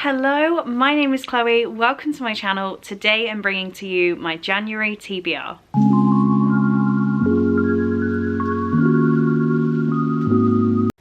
Hello, my name is Chloe. Welcome to my channel. Today I'm bringing to you my January TBR.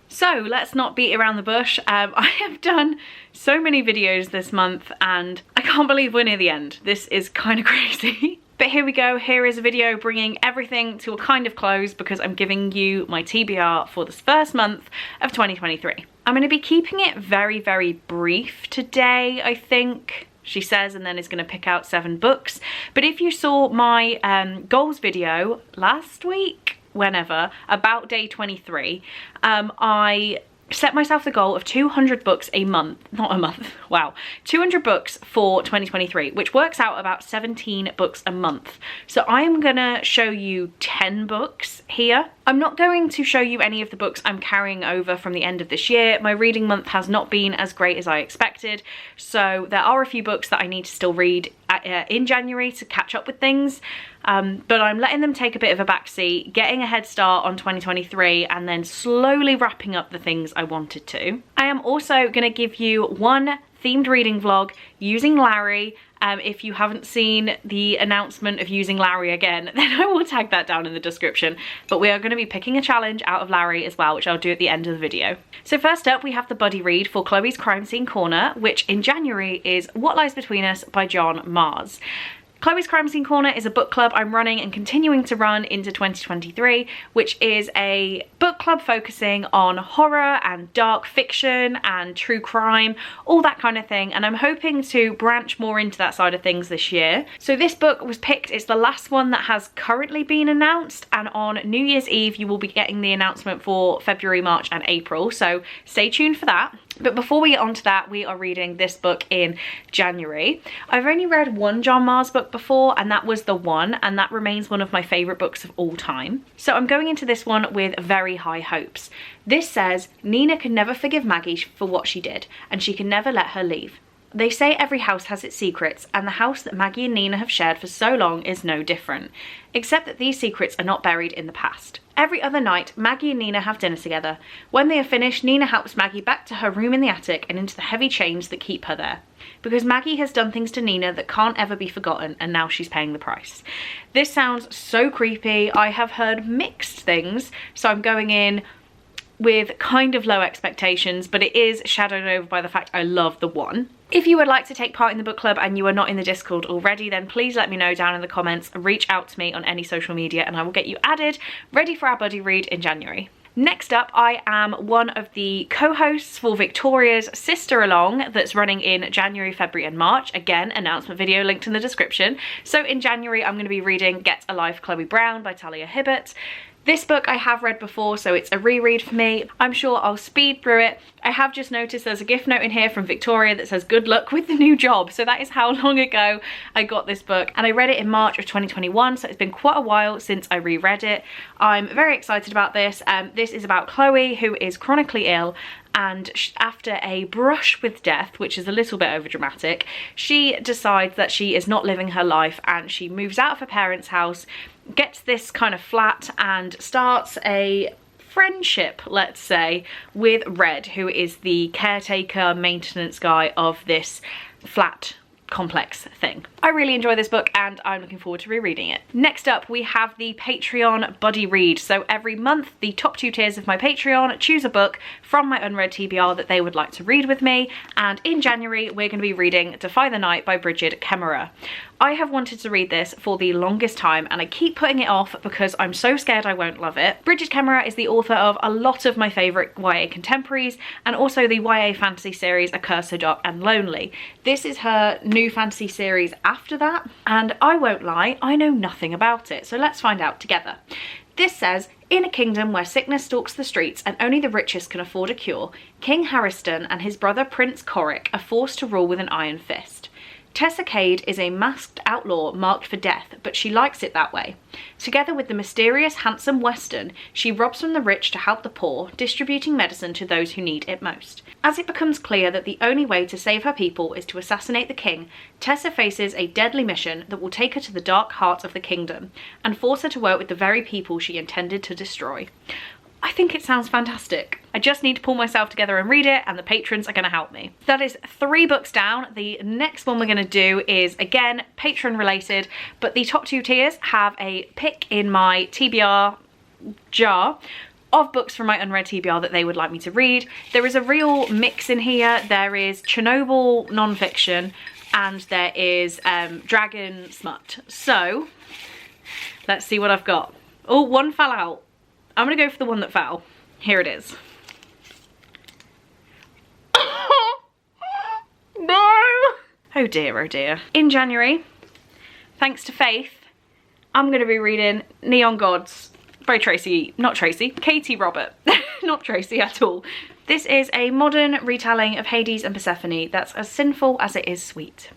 So let's not beat around the bush. I have done so many videos this month and I can't believe we're near the end. This is kind of crazy. But here we go. Here is a video bringing everything to a kind of close because I'm giving you my TBR for this first month of 2023. I'm going to be keeping it very, very brief today, I think. She says, and then is going to pick out 7 books. But if you saw my goals video last week, whenever, about day 23, I set myself the goal of 200 books a month, not a month, wow, 200 books for 2023, which works out about 17 books a month. So I am gonna show you 10 books here. I'm not going to show you any of the books I'm carrying over from the end of this year. My reading month has not been as great as I expected, so there are a few books that I need to still read in January to catch up with things. But I'm letting them take a bit of a backseat, getting a head start on 2023 and then slowly wrapping up the things I wanted to. I am also going to give you one themed reading vlog using Larry. If you haven't seen the announcement of using Larry again, then I will tag that down in the description. But we are going to be picking a challenge out of Larry as well, which I'll do at the end of the video. So first up, we have the buddy read for Chloe's Crime Scene Corner, which in January is What Lies Between Us by John Mars. Chloe's Crime Scene Corner is a book club I'm running and continuing to run into 2023, which is a book club focusing on horror and dark fiction and true crime, all that kind of thing. And I'm hoping to branch more into that side of things this year. So this book was picked, it's the last one that has currently been announced. And on New Year's Eve, you will be getting the announcement for February, March and April. So stay tuned for that. But before we get on to that, we are reading this book in January. I've only read one John Mars book before, and that was The One, and that remains one of my favourite books of all time. So I'm going into this one with very high hopes. This says, Nina can never forgive Maggie for what she did, and she can never let her leave. They say every house has its secrets, and the house that Maggie and Nina have shared for so long is no different, except that these secrets are not buried in the past. Every other night, Maggie and Nina have dinner together. When they are finished, Nina helps Maggie back to her room in the attic and into the heavy chains that keep her there. Because Maggie has done things to Nina that can't ever be forgotten, and now she's paying the price. This sounds so creepy. I have heard mixed things, so I'm going in with kind of low expectations, but it is shadowed over by the fact I love The One. If you would like to take part in the book club and you are not in the Discord already, then please let me know down in the comments. Reach out to me on any social media and I will get you added, ready for our buddy read in January. Next up, I am one of the co-hosts for Victoria's Sister Along that's running in January, February and March. Again, announcement video linked in the description. So in January, I'm going to be reading Get a Life, Chloe Brown by Talia Hibbert. This book I have read before, so it's a reread for me. I'm sure I'll speed through it. I have just noticed there's a gift note in here from Victoria that says good luck with the new job. So that is how long ago I got this book. And I read it in March of 2021, so it's been quite a while since I reread it. I'm very excited about this. This is about Chloe, who is chronically ill, and after a brush with death, which is a little bit overdramatic, she decides that she is not living her life and she moves out of her parents' house, gets this kind of flat and starts a friendship, let's say, with Red, who is the caretaker maintenance guy of this flat complex thing. I really enjoy this book and I'm looking forward to rereading it. Next up, we have the Patreon buddy read. So every month, the top 2 tiers of my Patreon choose a book from my unread TBR that they would like to read with me. And in January, we're going to be reading Defy the Night by Bridget Kemmerer. I have wanted to read this for the longest time and I keep putting it off because I'm so scared I won't love it. Bridget Kemmerer is the author of a lot of my favourite YA contemporaries and also the YA fantasy series A Curse So Dark and Lonely. This is her new fantasy series after that, and I won't lie, I know nothing about it, so let's find out together. This says, in a kingdom where sickness stalks the streets and only the richest can afford a cure, King Harriston and his brother Prince Coric are forced to rule with an iron fist. Tessa Cade is a masked outlaw marked for death, but she likes it that way. Together with the mysterious handsome Weston, she robs from the rich to help the poor, distributing medicine to those who need it most. As it becomes clear that the only way to save her people is to assassinate the king, Tessa faces a deadly mission that will take her to the dark heart of the kingdom and force her to work with the very people she intended to destroy. I think it sounds fantastic. I just need to pull myself together and read it, and the patrons are going to help me. That is 3 books down. The next one we're going to do is, again, patron related, but the top 2 tiers have a pick in my TBR jar of books from my unread TBR that they would like me to read. There is a real mix in here. There is Chernobyl non-fiction, and there is dragon smut. So let's see what I've got. Oh, one fell out. I'm gonna go for the one that fell. Here it is. No! Oh dear, oh dear. In January, thanks to Faith, I'm gonna be reading Neon Gods by Katie Robert. Not Tracy at all. This is a modern retelling of Hades and Persephone that's as sinful as it is sweet.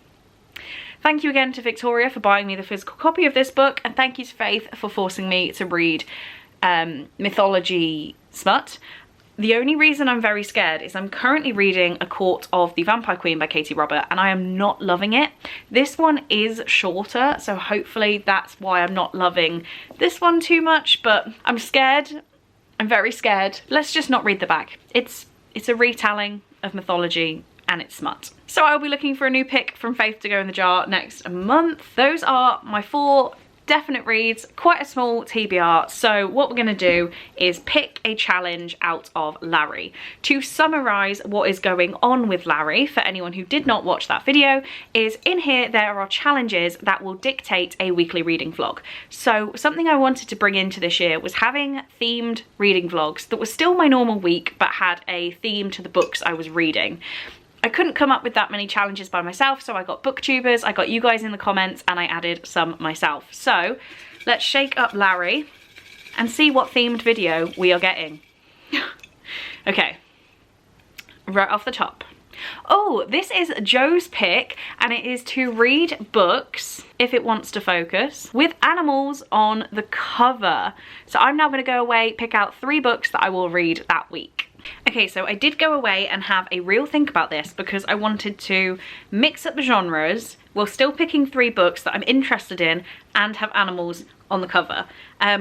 Thank you again to Victoria for buying me the physical copy of this book, and thank you to Faith for forcing me to read mythology smut. The only reason I'm very scared is I'm currently reading A Court of the Vampire Queen by Katie Robert, and I am not loving it. This one is shorter, so hopefully that's why I'm not loving this one too much, but I'm scared. I'm very scared. Let's just not read the back. It's a retelling of mythology and it's smut. So I'll be looking for a new pick from Faith to go in the jar next month. Those are my 4 definite reads, quite a small TBR. So what we're gonna do is pick a challenge out of Larry. To summarize what is going on with Larry, for anyone who did not watch that video, is in here there are challenges that will dictate a weekly reading vlog. So something I wanted to bring into this year was having themed reading vlogs that was still my normal week but had a theme to the books I was reading. I couldn't come up with that many challenges by myself, so I got booktubers, I got you guys in the comments, and I added some myself. So let's shake up Larry and see what themed video we are getting. Okay, right off the top. Oh, this is Joe's pick, and it is to read books, if it wants to focus, with animals on the cover. So I'm now going to go away, pick out 3 books that I will read that week. Okay, so I did go away and have a real think about this because I wanted to mix up the genres while still picking 3 books that I'm interested in and have animals on the cover.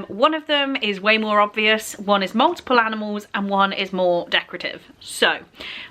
One of them is way more obvious, one is multiple animals, and one is more decorative. So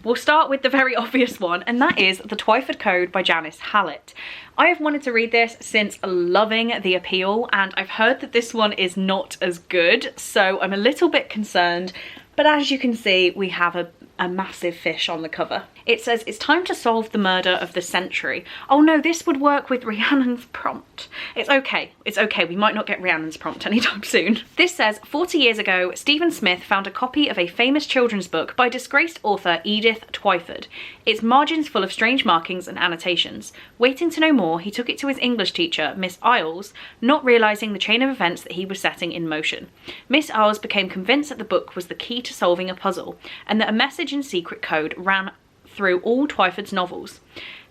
we'll start with the very obvious one, and that is The Wyford Code by Janice Hallett. I have wanted to read this since loving the appeal, and I've heard that this one is not as good, so I'm a little bit concerned. But as you can see, we have a massive fish on the cover. It says, it's time to solve the murder of the century. Oh no, this would work with Rhiannon's prompt. It's okay, we might not get Rhiannon's prompt anytime soon. This says, 40 years ago, Stephen Smith found a copy of a famous children's book by disgraced author Edith Twyford. Its margins full of strange markings and annotations. Waiting to know more, he took it to his English teacher, Miss Isles, not realising the chain of events that he was setting in motion. Miss Isles became convinced that the book was the key to solving a puzzle, and that a message in secret code ran through all Twyford's novels.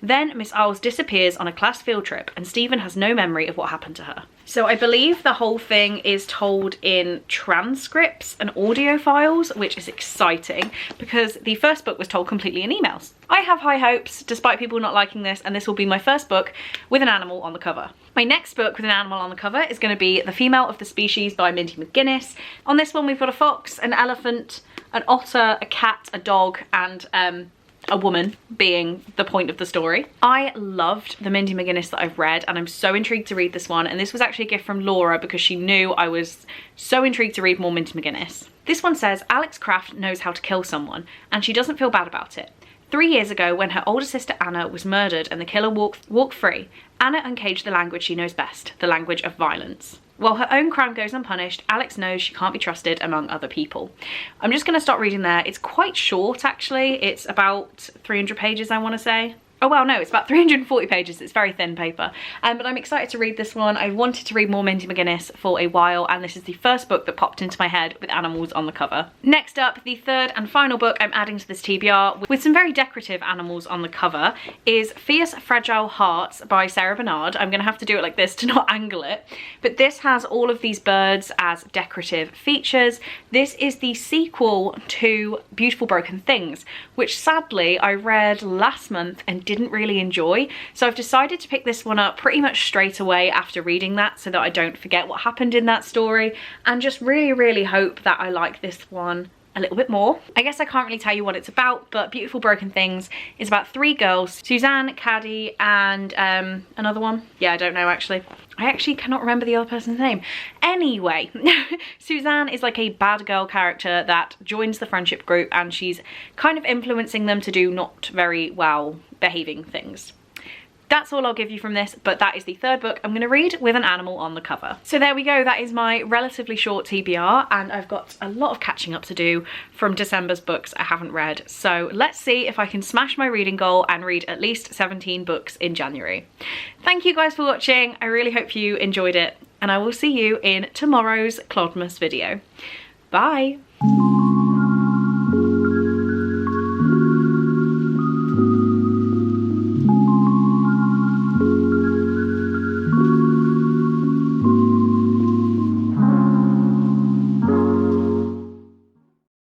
Then Miss Isles disappears on a class field trip, and Stephen has no memory of what happened to her. So I believe the whole thing is told in transcripts and audio files, which is exciting because the first book was told completely in emails. I have high hopes, despite people not liking this, and this will be my first book with an animal on the cover. My next book with an animal on the cover is going to be The Female of the Species by Mindy McGuinness. On this one we've got a fox, an elephant, an otter, a cat, a dog, and a woman being the point of the story. I loved the Mindy McGuinness that I've read, and I'm so intrigued to read this one, and this was actually a gift from Laura because she knew I was so intrigued to read more Mindy McGuinness. This one says, Alex Craft knows how to kill someone, and she doesn't feel bad about it. 3 years ago, when her older sister Anna was murdered and the killer walked free, Anna uncaged the language she knows best, the language of violence. While her own crime goes unpunished, Alex knows she can't be trusted among other people. I'm just going to stop reading there. It's quite short, actually. It's about 300 pages, I want to say. Oh well, no, it's about 340 pages. It's very thin paper. But I'm excited to read this one. I wanted to read more Mindy McGuinness for a while, and this is the first book that popped into my head with animals on the cover. Next up, the third and final book I'm adding to this TBR with some very decorative animals on the cover is Fierce Fragile Hearts by Sarah Bernard. I'm gonna have to do it like this to not angle it. But this has all of these birds as decorative features. This is the sequel to Beautiful Broken Things, which sadly I read last month and didn't really enjoy. So I've decided to pick this one up pretty much straight away after reading that so that I don't forget what happened in that story, and just really hope that I like this one a little bit more. I guess I can't really tell you what it's about, but Beautiful Broken Things is about 3 girls, Suzanne, Caddy, and another one. Yeah, I don't know actually. I actually cannot remember the other person's name. Anyway, Suzanne is like a bad girl character that joins the friendship group, and she's kind of influencing them to do not very well behaving things. That's all I'll give you from this, but that is the 3rd book I'm going to read with an animal on the cover. So there we go, that is my relatively short TBR, and I've got a lot of catching up to do from December's books I haven't read. So let's see if I can smash my reading goal and read at least 17 books in January. Thank you guys for watching, I really hope you enjoyed it, and I will see you in tomorrow's Clodmas video. Bye!